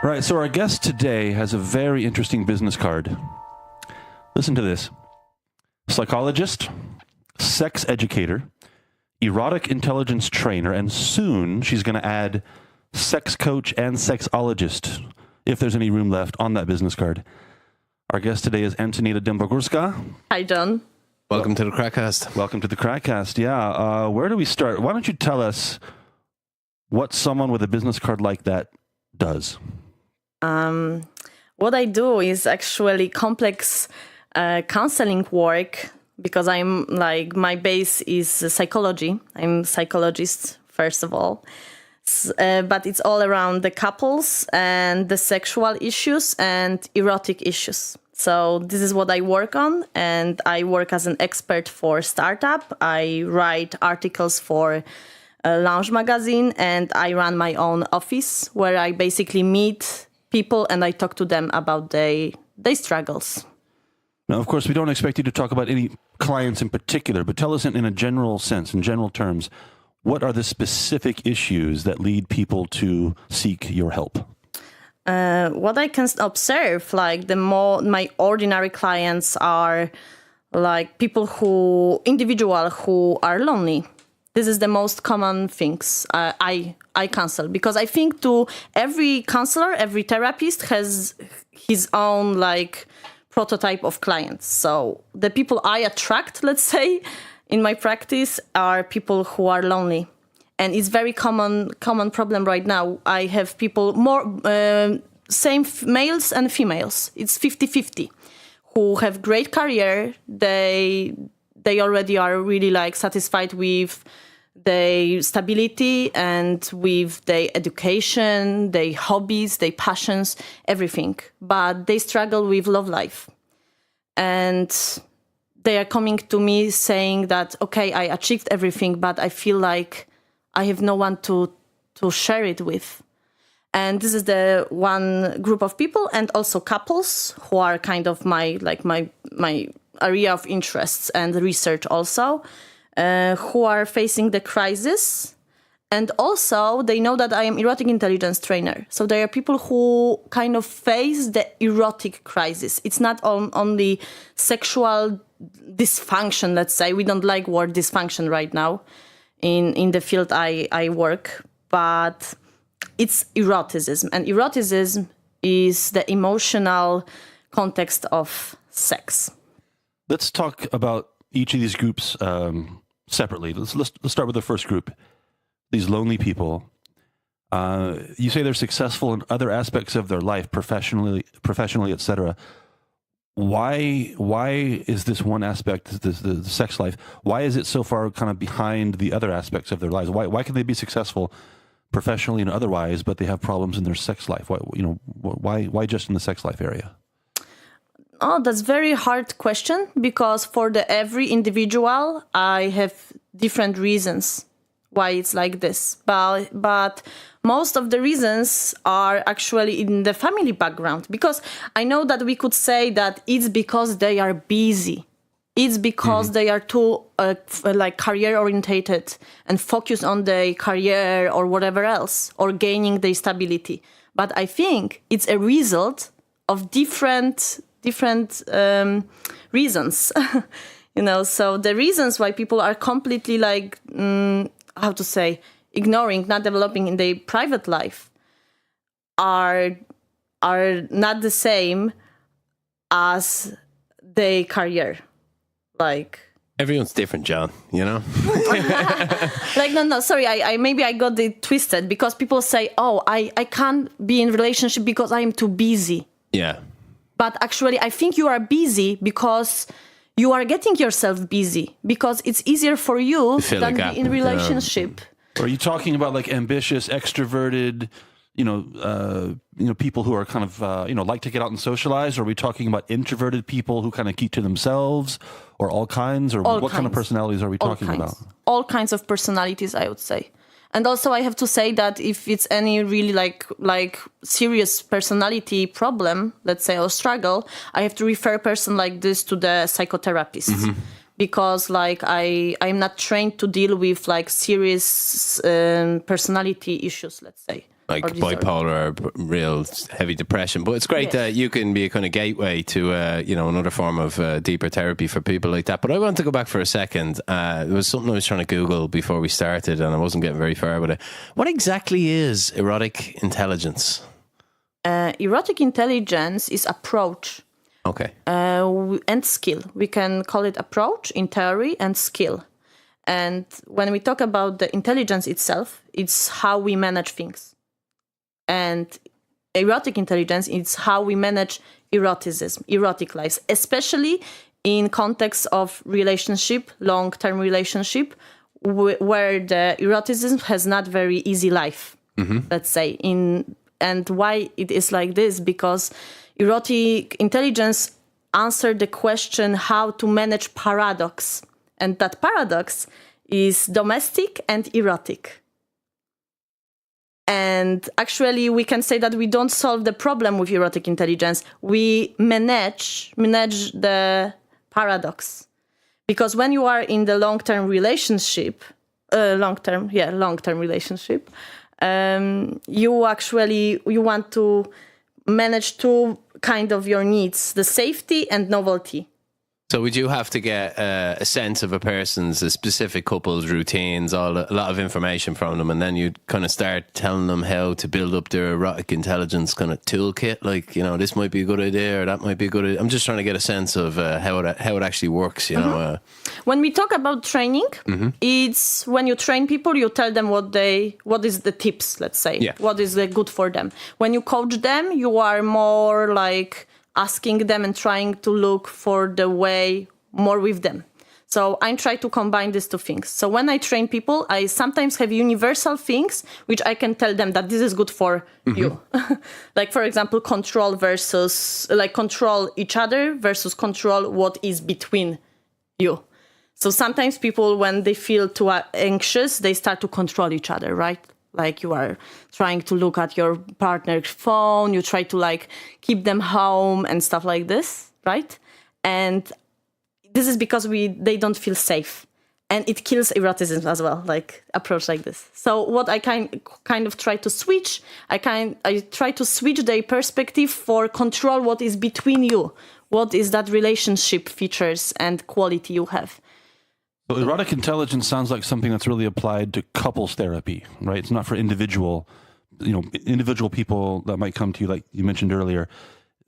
Right, so our guest today has a very interesting business card. Listen to this. Psychologist, sex educator, erotic intelligence trainer, and soon she's going to add sex coach and sexologist, if there's any room left on that business card. Our guest today is Antonina Dębogórska. Hi, John. Welcome to the KrakCast. Welcome to the KrakCast. Yeah, where do we start? Why don't you tell us what someone with a business card like that does? What I do is actually complex counseling work, because I'm like, my base is psychology. I'm psychologist, first of all. But it's all around the couples and the sexual issues and erotic issues. So this is what I work on, and I work as an expert for startup. I write articles for Lounge magazine, and I run my own office where I basically meet people and I talk to them about their struggles. Now, of course, we don't expect you to talk about any clients in particular, but tell us in a general sense, in general terms, what are the specific issues that lead people to seek your help? What I can observe, like my ordinary clients are like individual who are lonely. This is the most common things I counsel, because I think to every counselor, every therapist has his own like prototype of clients. So the people I attract, let's say, in my practice are people who are lonely. And it's very common problem right now. I have people more, same males and females. It's 50-50 who have great career. They already are really like satisfied with their stability and with their education, their hobbies, their passions, everything. But they struggle with love life. And they are coming to me saying that, okay, I achieved everything, but I feel like I have no one to share it with. And this is the one group of people, and also couples who are kind of my area of interests and research also, who are facing the crisis. And also they know that I am erotic intelligence trainer. So there are people who kind of face the erotic crisis. It's not only sexual dysfunction, let's say. We don't like word dysfunction right now in the field I work, but it's eroticism. And eroticism is the emotional context of sex. Let's talk about each of these groups separately. Let's start with the first group, these lonely people. You say they're successful in other aspects of their life, professionally, etc. Why is this one aspect, the sex life, why is it so far kind of behind the other aspects of their lives? Why can they be successful professionally and otherwise, but they have problems in their sex life? Why just in the sex life area? Oh, that's a very hard question, because for every individual, I have different reasons why it's like this. But most of the reasons are actually in the family background, because I know that we could say that it's because they are busy. It's because they are too career orientated and focused on their career or whatever else, or gaining their stability. But I think it's a result of different reasons. So the reasons why people are completely ignoring, not developing in their private life are not the same as their career. Like, everyone's different, John, No, sorry, maybe I got it twisted, because people say, oh, I can't be in relationship because I am too busy. Yeah. But actually, I think you are busy because you are getting yourself busy, because it's easier for you than be in relationship. Are you talking about like ambitious, extroverted, people who are kind of, like to get out and socialize? Or are we talking about introverted people who kind of keep to themselves, or all kinds? Or what kind of personalities are we talking about? All kinds of personalities, I would say. And also I have to say that if it's any really like serious personality problem, let's say, or struggle, I have to refer a person like this to the psychotherapist. Because I'm not trained to deal with like serious personality issues, let's say. like or disorder. bipolar or real heavy depression. But it's great that you can be a kind of gateway to, another form of deeper therapy for people like that. But I want to go back for a second. There was something I was trying to Google before we started, and I wasn't getting very far with it. What exactly is erotic intelligence? Erotic intelligence is approach Okay. and skill. We can call it approach in theory and skill. And when we talk about the intelligence itself, it's how we manage things. And erotic intelligence is how we manage eroticism, erotic lives, especially in context of relationship, long-term relationship, where the eroticism has not very easy life, let's say. And why it is like this? Because erotic intelligence answered the question how to manage paradox. And that paradox is domestic and erotic. And actually, we can say that we don't solve the problem with erotic intelligence. We manage the paradox. Because when you are in the long-term relationship, relationship, you want to manage two kind of your needs, the safety and novelty. So would you have to get a sense of a specific couple's routines, a lot of information from them, and then you kind of start telling them how to build up their erotic intelligence kind of toolkit? Like, this might be a good idea or that might be a good idea. I'm just trying to get a sense of how it actually works, know. When we talk about training, it's when you train people, you tell them what is the tips, let's say, what is good for them. When you coach them, you are more like asking them and trying to look for the way more with them. So I try to combine these two things. So when I train people, I sometimes have universal things which I can tell them that this is good for you. Like, for example, control each other versus control what is between you. So sometimes people, when they feel too anxious, they start to control each other, right? Like you are trying to look at your partner's phone, you try to keep them home and stuff like this, right? And this is because they don't feel safe. And it kills eroticism as well, approach like this. So what I kind of try to switch, I try to switch their perspective for control what is between you. What is that relationship features and quality you have. So erotic intelligence sounds like something that's really applied to couples therapy, right? It's not for individual people that might come to you, like you mentioned earlier,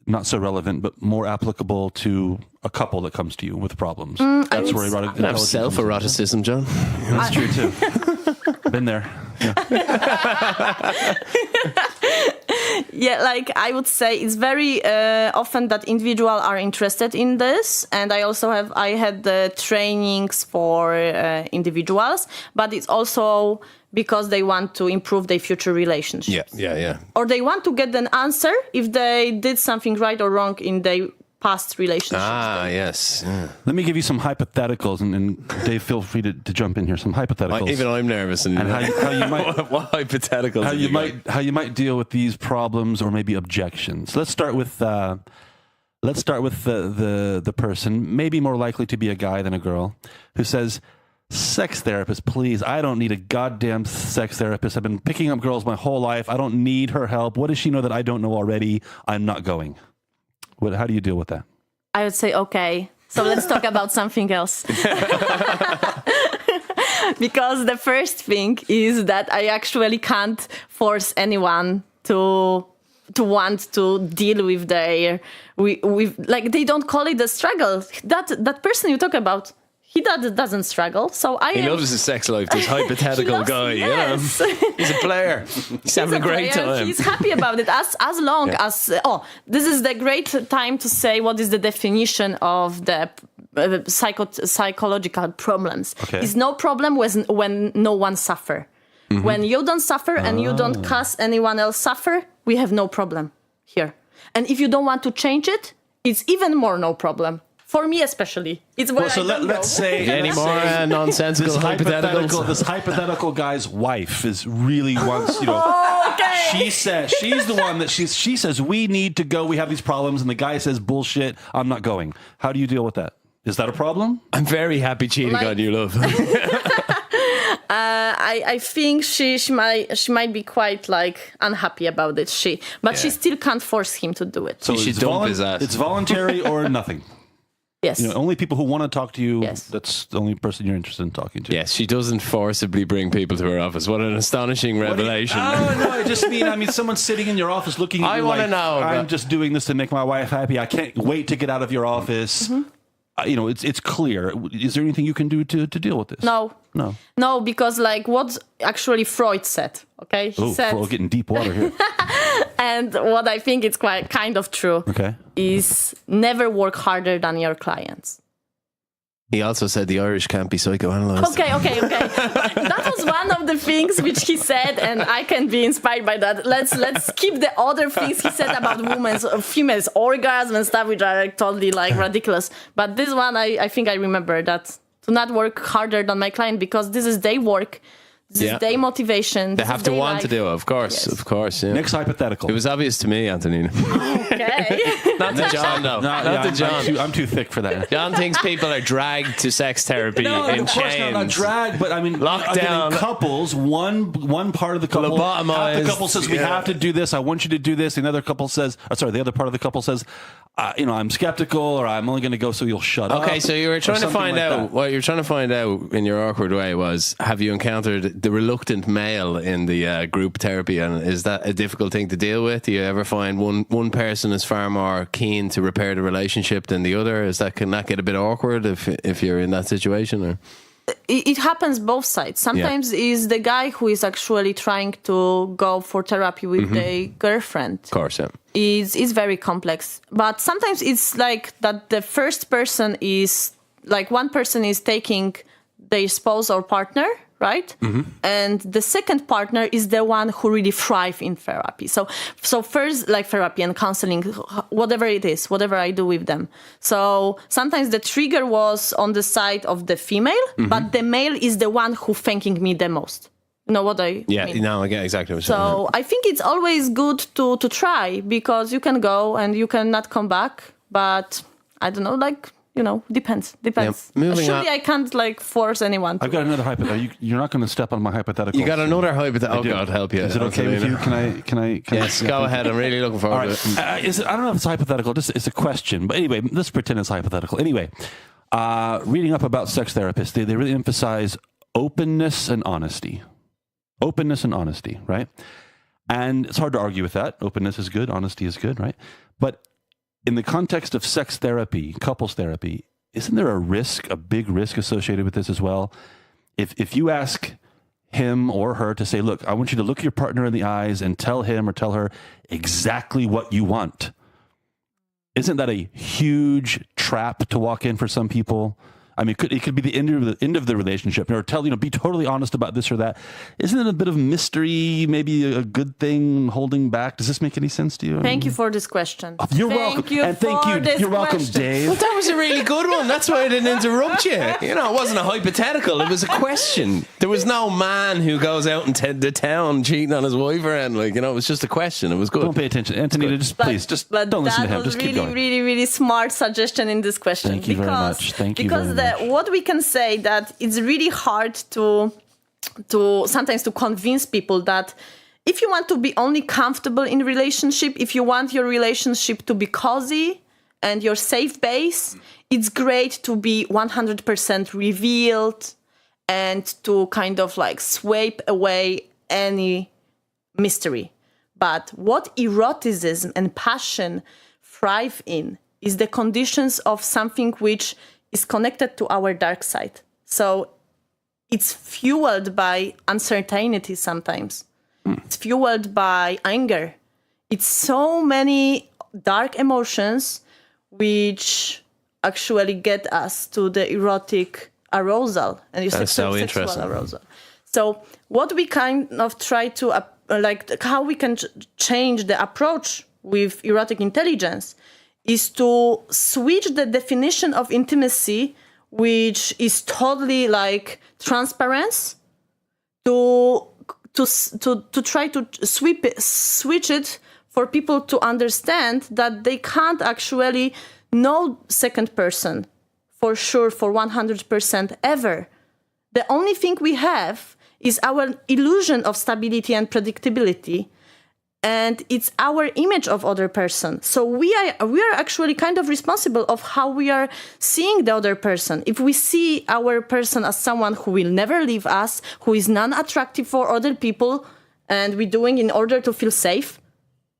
not so relevant, but more applicable to a couple that comes to you with problems. That's where erotic intelligence self-eroticism, John. That's true too. Been there. Yeah, I would say it's very often that individuals are interested in this, and I had the trainings for individuals, but it's also because they want to improve their future relationships. Yeah. Or they want to get an answer if they did something right or wrong in their past relationships. Yes. Yeah. Let me give you some hypotheticals, and Dave, feel free to jump in here. Some hypotheticals. Even I'm nervous. And how you might what hypotheticals? How you might deal with these problems or maybe objections. Let's start with the person, maybe more likely to be a guy than a girl, who says, "Sex therapist, please. I don't need a goddamn sex therapist. I've been picking up girls my whole life. I don't need her help. What does she know that I don't know already? I'm not going." How do you deal with that? I would say, okay, so let's talk about something else. Because the first thing is that I actually can't force anyone to want to deal with they don't call it a struggle. That person you talk about, he doesn't struggle. So he loves his sex life, this hypothetical guy. Yes. He's a player. He's having a great time. He's happy about it as long as... this is the great time to say what is the definition of the psychological problems. Okay. It's no problem when no one suffer. Mm-hmm. When you don't suffer and you don't cause anyone else suffer, we have no problem here. And if you don't want to change it, it's even more no problem. For me, especially, it's where let's say any more nonsensical hypotheticals. This hypothetical guy's wife really wants, Okay. she's the one that she says we need to go. We have these problems, and the guy says bullshit. I'm not going. How do you deal with that? Is that a problem? I'm very happy cheating on you, love. I think she might be quite like unhappy about it. But she still can't force him to do it. So She should dump his ass. It's voluntary or nothing. Yes. Only people who want to talk to you. Yes. That's the only person you're interested in talking to. Yes, she doesn't forcibly bring people to her office. What an astonishing revelation. No, I just mean, someone's sitting in your office looking at I you wanna like, know, I'm but- just doing this to make my wife happy. I can't wait to get out of your office. It's clear. Is there anything you can do to deal with this? No, because like what actually Freud said, okay? He said, we're getting deep water here. and what I think is quite kind of true Okay. is never work harder than your clients. He also said the Irish can't be psychoanalyzed. Okay. But that was one of the things which he said, and I can be inspired by that. Let's keep the other things he said about females' orgasm and stuff, which are like, totally like ridiculous. But this one, I think I remember that to not work harder than my client because this is their work, this is their motivation. They have to want to do it, of course. Yes. Of course, yeah. Next hypothetical. It was obvious to me, Antonina. Okay. Not to John, no. Not to John. I'm too thick for that. John thinks people are dragged to sex therapy in of course chains. not drag, but Lockdown. again, in couples, one part of the couple, half Lobotomized. the couple says we have to do this. I want you to do this. The other couple says, the other part of the couple says, I'm skeptical, or I'm only going to go so you'll shut up. Okay, so you were trying to find out what you're trying to find out in your awkward way was: have you encountered the reluctant male in the group therapy, and is that a difficult thing to deal with? Do you ever find one person is far more keen to repair the relationship than the other? Can that get a bit awkward if you're in that situation? Or? It happens both sides. Sometimes is the guy who is actually trying to go for therapy with the girlfriend. Of course, yeah. Is very complex. But sometimes it's like that the first person is like one person is taking their spouse or partner, right? And the second partner is the one who really thrive in therapy. So first, like therapy and counseling, whatever it is, whatever I do with them. So sometimes the trigger was on the side of the female, but the male is the one who thanking me the most. You know what I mean? No, I get exactly what you're saying. So I think it's always good to try because you can go and you cannot come back. But I don't know, depends. Yeah, moving Surely on. I can't force anyone to. I've got another hypothetical. You're not going to step on my hypothetical. You got another hypothetical. Oh, God help you. Is it okay with you? Can I? Yes, go ahead. I'm really looking forward to it. I don't know if it's hypothetical. It's a question. But anyway, let's pretend it's hypothetical. Anyway, reading up about sex therapists, they really emphasize openness and honesty. Openness and honesty, right? And it's hard to argue with that. Openness is good. Honesty is good, right? But in the context of sex therapy, couples therapy, isn't there a big risk associated with this as well? If you ask him or her to say, look, I want you to look your partner in the eyes and tell him or tell her exactly what you want. Isn't that a huge trap to walk in for some people? I mean, it could be the end of the relationship, or be totally honest about this or that. Isn't it a bit of mystery, maybe a good thing holding back? Does this make any sense to you? Thank you for this question. You're welcome. You're welcome, Dave. Well, that was a really good one. That's why I didn't interrupt you. It wasn't a hypothetical. It was a question. There was no man who goes out into the town cheating on his wife or anything. It was just a question. It was good. Don't pay attention. Antonina, please, don't listen to him. Just keep going. That was really, really smart suggestion in this question. Thank you very much. Thank you very much. What we can say that it's really hard to sometimes to convince people that if you want to be only comfortable in relationship, if you want your relationship to be cozy and your safe base, it's great to be 100% revealed and to kind of swipe away any mystery. But what eroticism and passion thrive in is the conditions of something which is connected to our dark side. So it's fueled by uncertainty sometimes. It's fueled by anger. It's so many dark emotions which actually get us to the erotic arousal and sexual arousal. So what we kind of try to, how we can change the approach with erotic intelligence is to switch the definition of intimacy, which is totally transparency, to try to switch it for people to understand that they can't actually know second person for sure for 100% ever. The only thing we have is our illusion of stability and predictability. And it's our image of other person. So we are actually kind of responsible of how we are seeing the other person. If we see our person as someone who will never leave us, who is non-attractive for other people, and we're doing in order to feel safe,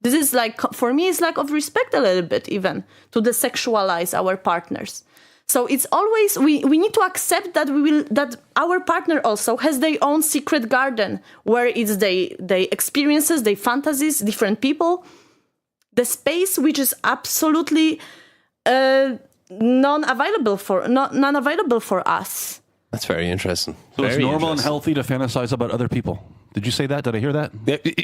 this is like, for me, it's lack of respect a little bit even to desexualize our partners. So it's always, we need to accept that that our partner also has their own secret garden where it's they experiences, their fantasies, different people, the space which is absolutely non-available for us. That's very interesting. So it's Very normal and interesting. healthy to fantasize about other people. Did you say that? Did I hear that?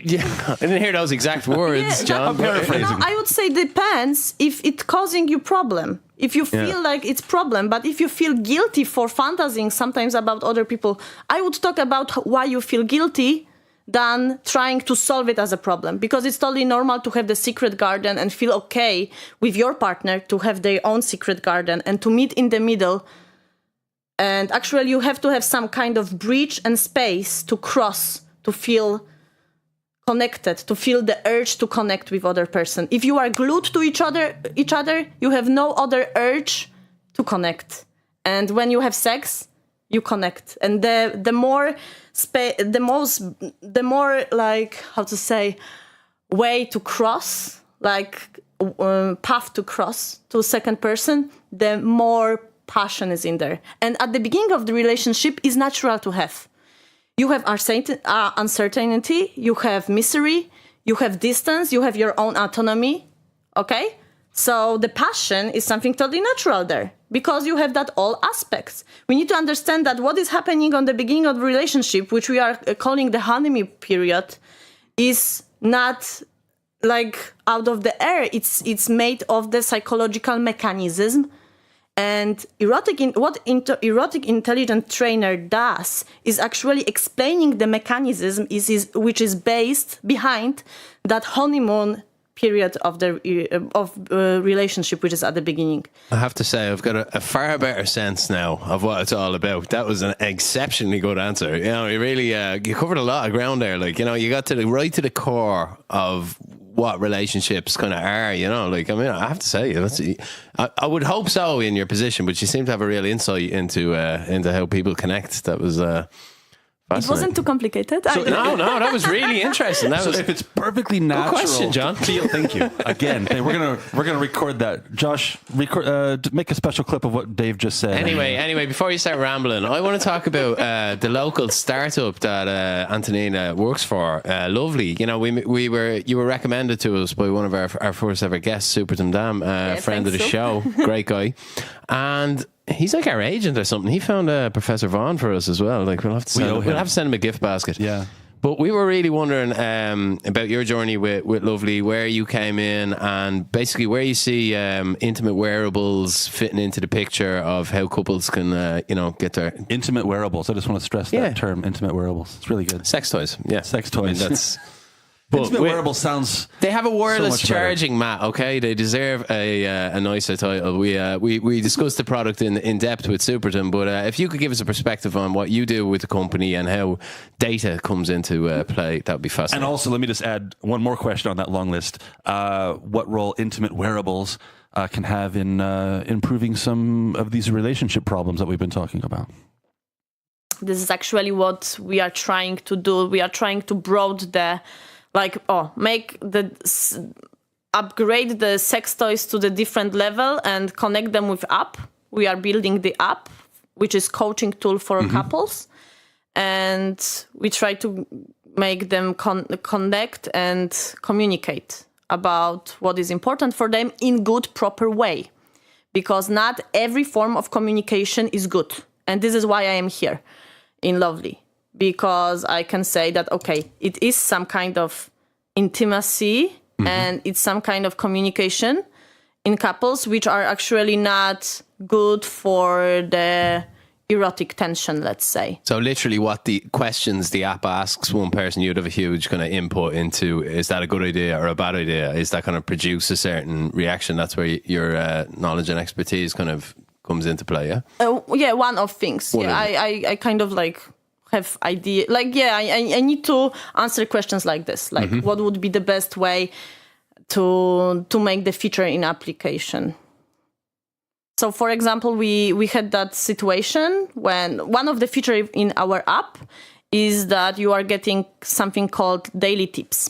Yeah, I didn't hear those exact words, John. I'm paraphrasing. I would say depends if it's causing you problem. If you feel like it's problem, but if you feel guilty for fantasizing sometimes about other people, I would talk about why you feel guilty than trying to solve it as a problem. Because it's totally normal to have the secret garden and feel okay with your partner to have their own secret garden and to meet in the middle. And actually you have to have some kind of bridge and space to cross to feel connected, to feel the urge to connect with other person. If you are glued to each other, you have no other urge to connect. And when you have sex, you connect. And the more like, how to say, way to cross, like path to cross to a second person, the more passion is in there. And at the beginning of the relationship is natural to have. You have uncertainty, you have misery, you have distance, you have your own autonomy, okay? So the passion is something totally natural there because you have that all aspects. We need to understand that what is happening on the beginning of the relationship, which we are calling the honeymoon period, is not like out of the air. It's made of the psychological mechanism. And Erotic Intelligence Trainer does is actually explaining the mechanism which is based behind that honeymoon period of the relationship, which is at the beginning. I have to say, I've got a far better sense now of what it's all about. That was an exceptionally good answer. You know, you really you covered a lot of ground there. Like, you know, you got to right to the core of what relationships kind of are, you know, like, I mean, I have to say, I would hope so in your position, but you seem to have a real insight into how people connect. That was it wasn't too complicated. No, that was really interesting. That was if it's perfectly natural. Good question, John. Thank you. Again, hey, we're gonna record that. Josh, make a special clip of what Dave just said. Anyway, before you start rambling, I want to talk about the local startup that Antonina works for. Lovely. You know, you were recommended to us by one of our first ever guests, Super Dam, friend of the show, great guy, and he's like our agent or something. He found Professor Vaughan for us as well. Like we'll have to send him a gift basket. Yeah. But we were really wondering about your journey with Lovely, where you came in, and basically where you see intimate wearables fitting into the picture of how couples can, get their intimate wearables. I just want to stress that term, intimate wearables. It's really good. Sex toys. Yeah, sex toys. I mean, that's. Intimate wearables sounds. They have a wireless so charging mat. Okay, they deserve a nicer title. We discussed the product in depth with Superton, but if you could give us a perspective on what you do with the company and how data comes into play, that would be fascinating. And also, let me just add one more question on that long list: what role intimate wearables can have in improving some of these relationship problems that we've been talking about? This is actually what we are trying to do. We are trying to upgrade the sex toys to the different level and connect them with app. We are building the app, which is coaching tool for couples, and we try to make them connect and communicate about what is important for them in good, proper way, because not every form of communication is good, and this is why I am here in Lovely. Because I can say that, okay, it is some kind of intimacy and it's some kind of communication in couples which are actually not good for the erotic tension, let's say. So literally what the questions the app asks one person, you'd have a huge kind of input into, is that a good idea or a bad idea? Is that kind of produce a certain reaction? That's where your knowledge and expertise kind of comes into play, yeah? Yeah, one of things. I kind of like have idea. Like, I need to answer questions like this. Like, what would be the best way to make the feature in application? So, for example, we had that situation when one of the features in our app is that you are getting something called daily tips.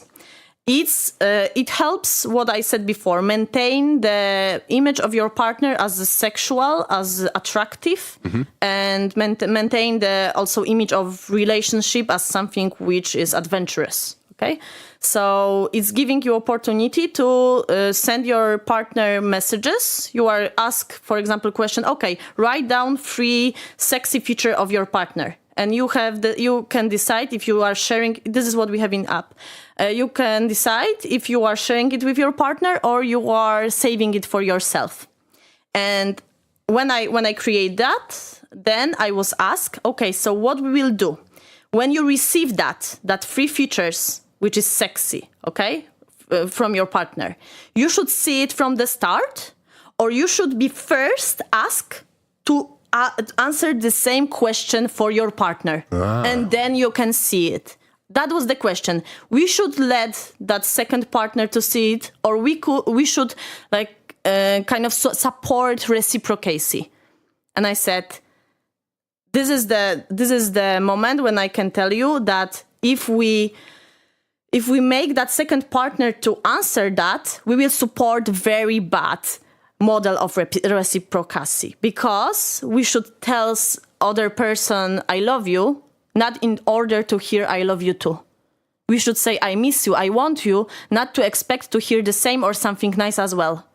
It helps, what I said before, maintain the image of your partner as sexual, as attractive, and maintain the also image of relationship as something which is adventurous. Okay, so it's giving you opportunity to send your partner messages. You are asked, for example, question. Okay, write down 3 sexy features of your partner. And you can decide if you are sharing. This is what we have in app. You can decide if you are sharing it with your partner or you are saving it for yourself. And when I create that, then I was asked, okay, so what we will do when you receive that 3 features, which is sexy, okay, from your partner, you should see it from the start, or you should be first asked to answer the same question for your partner, and then you can see it. That was the question. We should let that second partner to see it, or we should like kind of support reciprocity. And I said, this is the moment when I can tell you that if we make that second partner to answer that, we will support very bad model of reciprocity, because we should tell other person I love you, not in order to hear I love you too. We should say I miss you, I want you, not to expect to hear the same or something nice as well.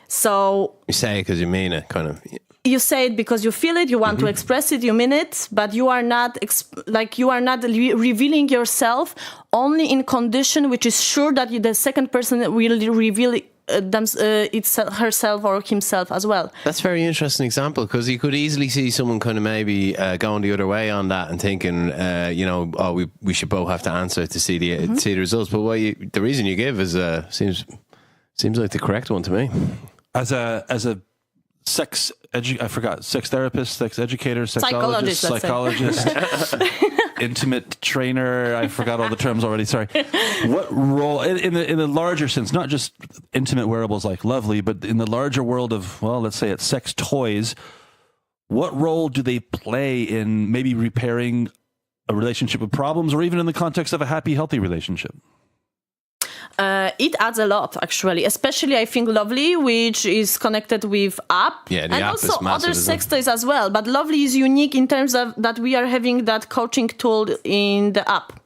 So you say it because you mean it, kind of. You say it because you feel it, you want to express it, you mean it, but you are not revealing yourself only in condition which is sure that the second person will reveal it's herself or himself as well. That's a very interesting example, because you could easily see someone kind of maybe going the other way on that and thinking, we should both have to answer to see the results. But the reason you give is seems like the correct one to me. As a sex therapist, sex educator, psychologist, intimate trainer. I forgot all the terms already. Sorry. What role in the larger sense, not just intimate wearables like Lovely, but in the larger world of, well, let's say it's sex toys, what role do they play in maybe repairing a relationship with problems, or even in the context of a happy, healthy relationship? It adds a lot, actually, especially I think Lovely, which is connected with app, and app also is massive, other sex toys as well. But Lovely is unique in terms of that we are having that coaching tool in the app.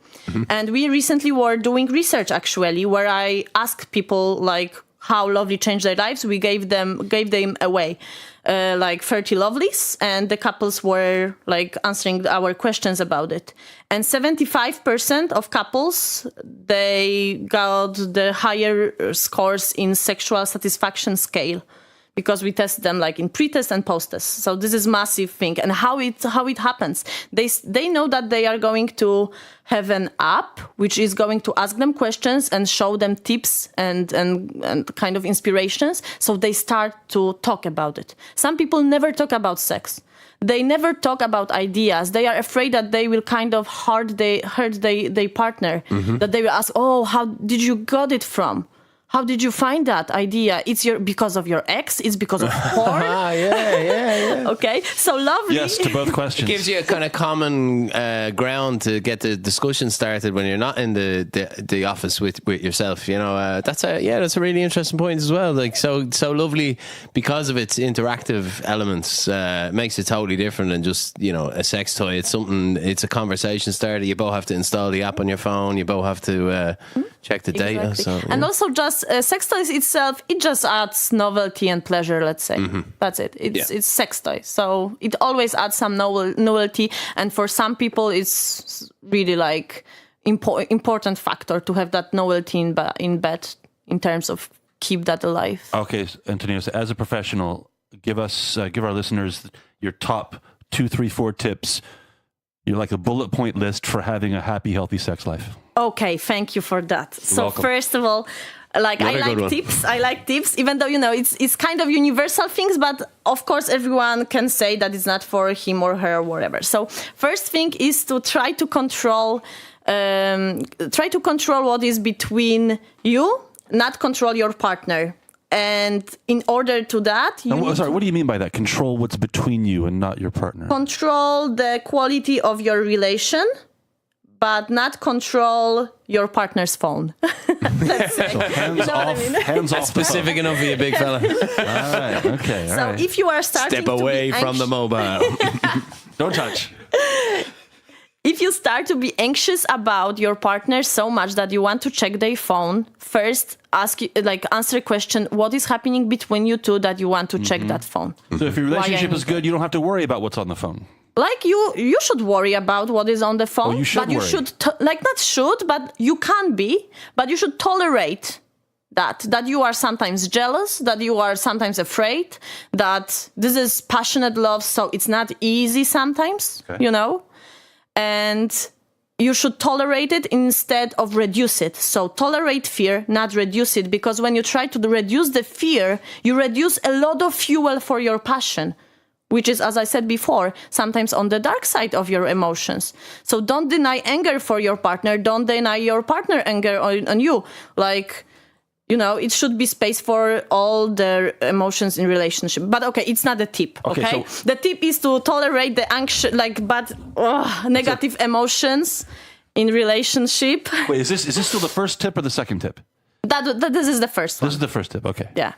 And we recently were doing research, actually, where I asked people like how Lovely changed their lives. We gave them away like 30 Lovelies, and the couples were like answering our questions about it. And 75% of couples, they got the higher scores in sexual satisfaction scale, because we test them like in pre-test and post-test. So this is massive thing. And how it happens, they know that they are going to have an app which is going to ask them questions and show them tips and kind of inspirations. So they start to talk about it. Some people never talk about sex. They never talk about ideas. They are afraid that they will kind of hurt their partner. That they will ask, "Oh, how did you got it from? How did you find that idea? It's because of your ex? It's because of porn?" Yeah. Okay, so Lovely. Yes, to both questions. It gives you a kind of common ground to get the discussion started when you're not in the office with yourself. You know, that's a really interesting point as well. Like so Lovely, because of its interactive elements, makes it totally different than just, you know, a sex toy. It's a conversation starter. You both have to install the app on your phone. You both have to check the data. Exactly. So, yeah. And also just sex toys itself, it just adds novelty and pleasure, let's say. That's it. It's sex toy. So it always adds some novelty. And for some people, it's really like important factor to have that novelty in bed in terms of keep that alive. Okay, Antonina, so as a professional, give our listeners your top 2, 3, 4 tips. You're like a bullet point list for having a happy, healthy sex life. Okay, thank you for that. So welcome. first of all, Like Another I good one. like tips, even though it's kind of universal things, but of course everyone can say that it's not for him or her or whatever. So first thing is to try to control what is between you, not control your partner. And in order to that, what do you mean by that? Control what's between you and not your partner. Control the quality of your relation, but not control your partner's phone. Let's say. So hands off. Hands off. Specific enough for you, big fella. All right. Okay. All So right. if you are starting Step away to be from the mobile. Don't touch. If you start to be anxious about your partner so much that you want to check their phone, first answer a question, what is happening between you two that you want to check that phone? So if your relationship I is good, you don't have to worry about what's on the phone. Like you should worry about what is on the phone, you should but you worry. should but you can be, but you should tolerate that you are sometimes jealous, that you are sometimes afraid, that this is passionate love, so it's not easy sometimes, and you should tolerate it instead of reduce it. So tolerate fear, not reduce it, because when you try to reduce the fear, you reduce a lot of fuel for your passion, which is, as I said before, sometimes on the dark side of your emotions. So don't deny anger for your partner. Don't deny your partner anger on you. It should be space for all the emotions in relationship. But okay, it's not a tip. Okay, so the tip is to tolerate the anxious, negative emotions in relationship. Wait, is this still the first tip or the second tip? This is the first one. This is the first tip. Okay. Yeah.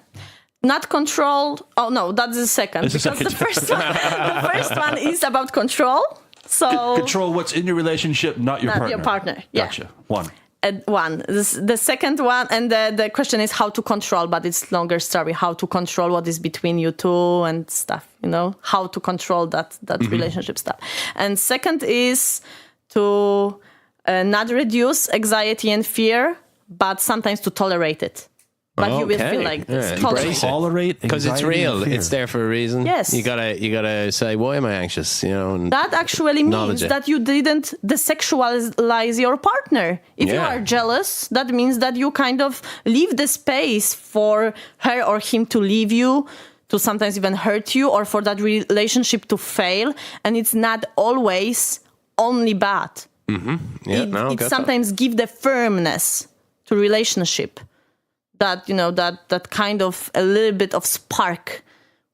Not control. Oh no, that's the second. It's the second. The first one is about control. So Control what's in your relationship, not your partner. Your partner. Yeah. Gotcha. One. The second one, and the question is how to control, but it's longer story. How to control what is between you two and stuff. How to control that relationship stuff. And second is to not reduce anxiety and fear, but sometimes to tolerate it. But you will feel like this. Embrace it. Tolerate Because it's anxiety and real. fear. It's there for a reason. Yes. You gotta say, why am I anxious? And That actually means that you didn't desexualize your partner. If you are jealous, that means that you kind of leave the space for her or him to leave you, to sometimes even hurt you, or for that relationship to fail. And it's not always only bad. Mm-hmm. Yeah, it sometimes gives the firmness to relationship. That that kind of a little bit of spark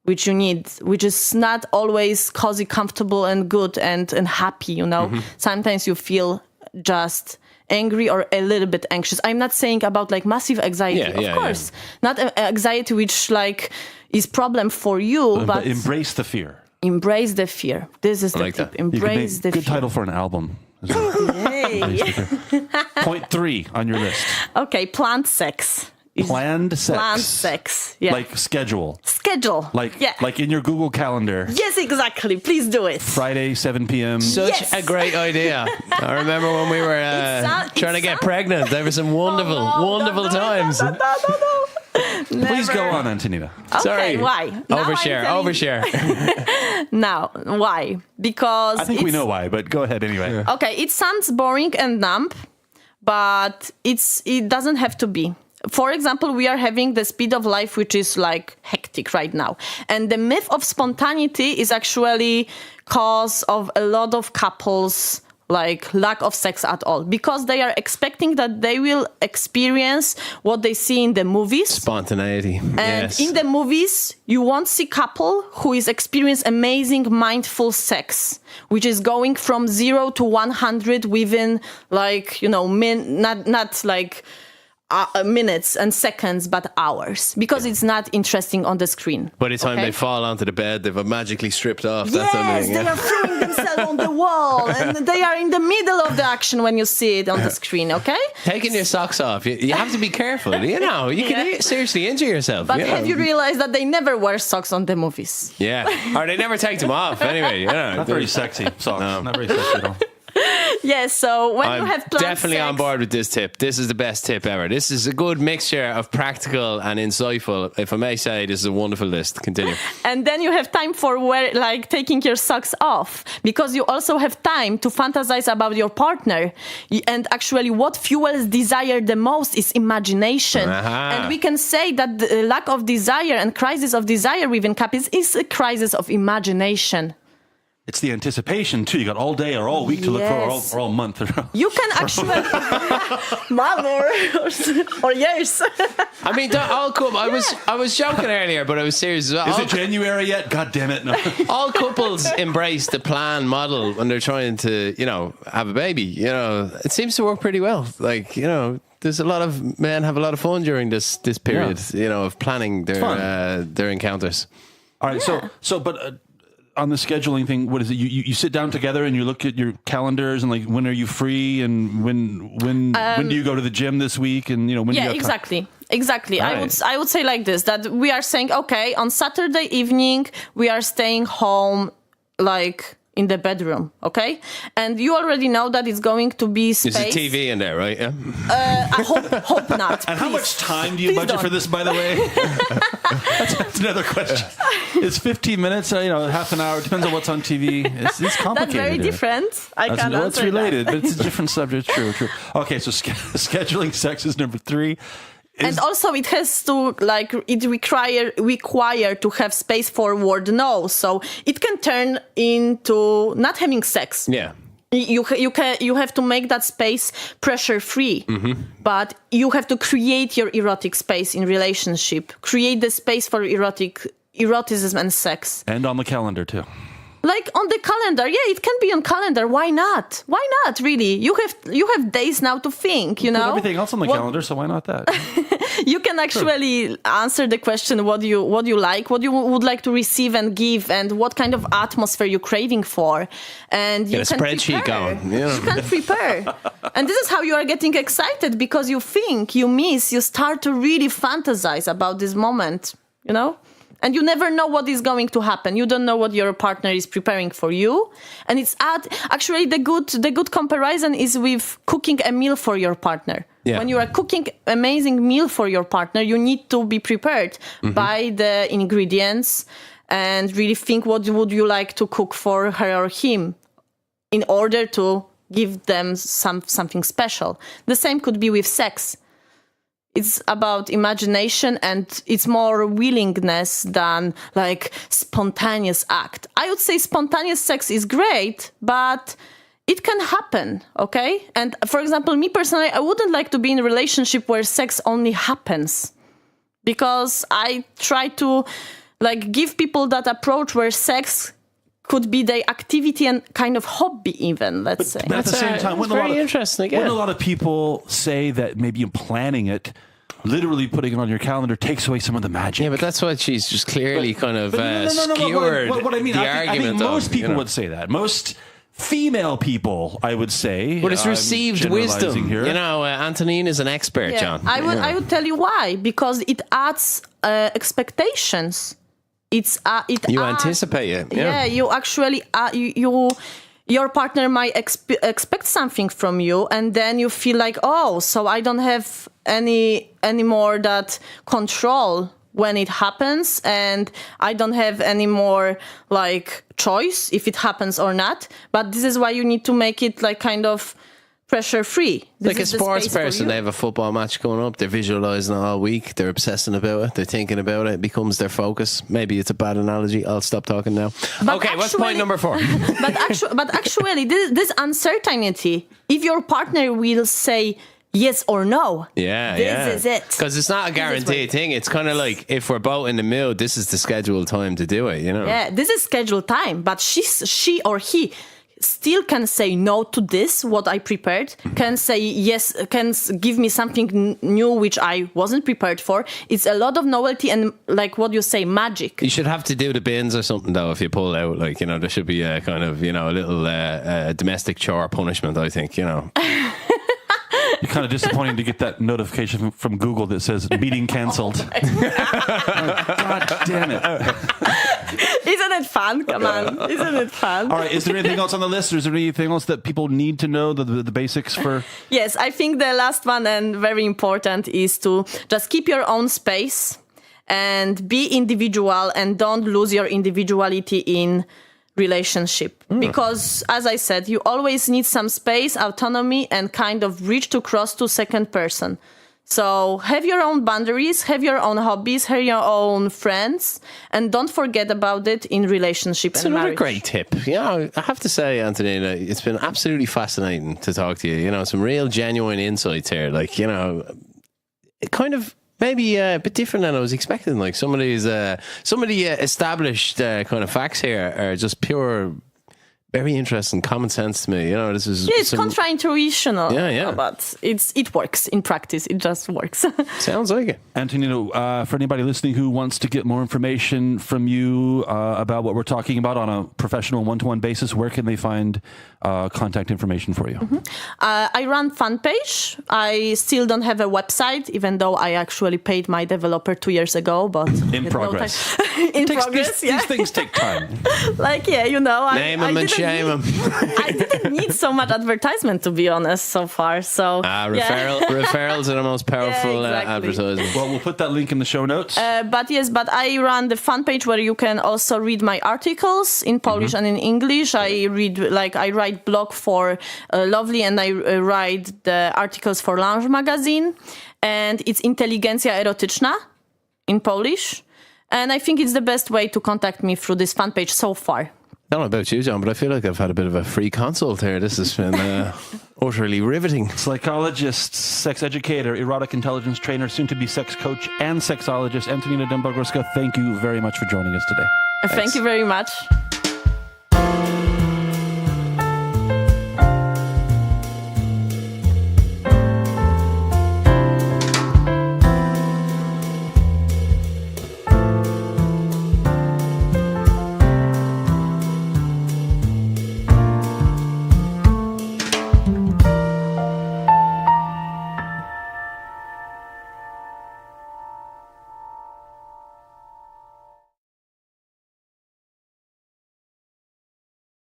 which you need, which is not always cozy, comfortable and good and happy, Sometimes you feel just angry or a little bit anxious. I'm not saying about massive anxiety, of course. Not anxiety which is problem for you, but embrace the fear. Embrace the fear. This is the tip. That. Embrace the good fear. title for an album. Hey. Point 3 on your list. Okay, planned sex. Planned sex. Planned sex. Yeah. Like schedule. Schedule. Like in your Google Calendar. Yes, exactly. Please do it. Friday, 7 p.m. Such a great idea. I remember when we were trying to get pregnant. There were some wonderful times. No. Please go on, Antonina. Okay, Sorry. why? Overshare. Now, why? Because I think we know why, but go ahead anyway. Okay, it sounds boring and numb, but it doesn't have to be. For example, we are having the speed of life, which is hectic right now. And the myth of spontaneity is actually cause of a lot of couples lack of sex at all, because they are expecting that they will experience what they see in the movies. Spontaneity. And in the movies, you won't see couple who is experience amazing mindful sex, which is going from 0 to 100 within not minutes and seconds, but hours, because it's not interesting on the screen. By the time they fall onto the bed, they've magically stripped off. That's Yes, they are throwing themselves on the wall, and they are in the middle of the action when you see it on the screen, okay? Taking your socks off, you have to be careful, you can seriously injure yourself. But have you realized that they never wear socks on the movies? Yeah, or they never take them off anyway. Not very sexy socks. No. Not very sexy at all. Yes, so when you I'm have planned definitely sex, on board with this tip. This is the best tip ever. This is a good mixture of practical and insightful. If I may say, this is a wonderful list. Continue. and then you have time for taking your socks off, because you also have time to fantasize about your partner. And actually what fuels desire the most is imagination. And we can say that the lack of desire and crisis of desire within couples is a crisis of imagination. It's the anticipation, too. You got all day or all week to look for, or all month. You can actually... or years. I mean, I was joking earlier, but I was serious as well. Is it January yet? God damn it. No. All couples embrace the plan model when they're trying to, have a baby. It seems to work pretty well. Like, there's a lot of men have a lot of fun during this period, of planning their encounters. All right. But on the scheduling thing, what is it? You sit down together and you look at your calendars and like, when are you free and when do you go to the gym this week and when do you have time? Exactly. Right. I would say like this, that we are saying, okay, on Saturday evening we are staying home, like in the bedroom, okay? And you already know that it's going to be space. There's a TV in there, right? Yeah. I hope not. And how much time do you budget for this, by the way? That's another question. It's 15 minutes, half an hour. Depends on what's on TV. It's complicated. That's very different. I can't answer it's related, that. but it's a different subject. True. Okay, so scheduling sex is number 3. And also it has to require to have space for word no. So it can turn into not having sex. Yeah. You have to make that space pressure free, but you have to create your erotic space in relationship. Create the space for eroticism and sex. And on the calendar too. Like on the calendar, it can be on calendar. Why not? Why not? Really, you have days now to think. Put everything else on the calendar, so why not that? You can actually answer the question: what you like, what you would like to receive and give, and what kind of atmosphere you're craving for. And you get a spreadsheet going. Yeah. You can prepare, and this is how you are getting excited, because you think, you start to really fantasize about this moment. And you never know what is going to happen. You don't know what your partner is preparing for you. And it's actually the good comparison is with cooking a meal for your partner. Yeah. When you are cooking amazing meal for your partner, you need to be prepared by the ingredients and really think what would you like to cook for her or him in order to give them something special. The same could be with sex. It's about imagination, and it's more willingness than like spontaneous act. I would say spontaneous sex is great, but it can happen, okay? And for example, me personally, I wouldn't like to be in a relationship where sex only happens, because I try to give people that approach where sex could be their activity and kind of hobby even, let's say. But at the same time, wouldn't a lot of people say that maybe planning it, literally putting it on your calendar, takes away some of the magic? Yeah, but that's what she's just clearly skewered what I mean, the I argument. think most people would say that. Most female people, I would say. But it's received wisdom. Here. Antonina is an expert, John. I would tell you why. Because it adds expectations. You anticipate it. Yeah, you actually your partner might expect something from you, and then you feel like, oh, so I don't have any more that control when it happens, and I don't have any more choice if it happens or not. But this is why you need to make it kind of pressure free. Like a sports person, they have a football match going up, they're visualizing it all week, they're obsessing about it, they're thinking about it becomes their focus. Maybe it's a bad analogy, I'll stop talking now. Okay, what's point number 4? but actually this uncertainty, if your partner will say yes or no, this is it, because it's not a guaranteed thing. It's kind of like, if we're both in the mood, this is the scheduled time to do it, Yeah, this is scheduled time, but she or he still can say no to this, what I prepared, can say yes, can give me something new which I wasn't prepared for. It's a lot of novelty and what you say, magic. You should have to do the bins or something though if you pull out, there should be a kind of, a little domestic chore punishment, I think, It's kind of disappointing to get that notification from Google that says meeting canceled. God damn it. Isn't it fun? Come on. Isn't it fun? All right. Is there anything else on the list? Or is there anything else that people need to know, the basics for? Yes, I think the last one and very important is to just keep your own space and be individual and don't lose your individuality in relationship. Because as I said, you always need some space, autonomy, and kind of reach to cross to second person. So have your own boundaries, have your own hobbies, have your own friends, and don't forget about it in relationship It's and another marriage. great tip. I have to say, Antonina, it's been absolutely fascinating to talk to you. Some real genuine insights here. Like, it kind of maybe a bit different than I was expecting. Like some of these established kind of facts here are just pure, very interesting common sense to me. This is It's contra-intuitional, Yeah. but it works in practice. It just works. sounds like it. Antonina, for anybody listening who wants to get more information from you about what we're talking about on a professional one-to-one basis, where can they find contact information for you? I run fan page. I still don't have a website, even though I actually paid my developer 2 years ago. But In progress. in progress, These things take time. Name them and shame them. I didn't need so much advertisement, to be honest, so far. So Referrals are the most powerful exactly. advertising. Well, we'll put that link in the show notes. But I run the fan page where you can also read my articles in Polish and in English. I write blog for Lovely, and I write the articles for Lounge magazine, and it's Inteligencja Erotyczna in Polish. And I think it's the best way to contact me through this fan page so far. I don't know about you, John, but I feel like I've had a bit of a free consult here. This has been utterly riveting. Psychologist, sex educator, erotic intelligence trainer, soon to be sex coach and sexologist, Antonina Dębogórska, thank you very much for joining us today. Thank you very much.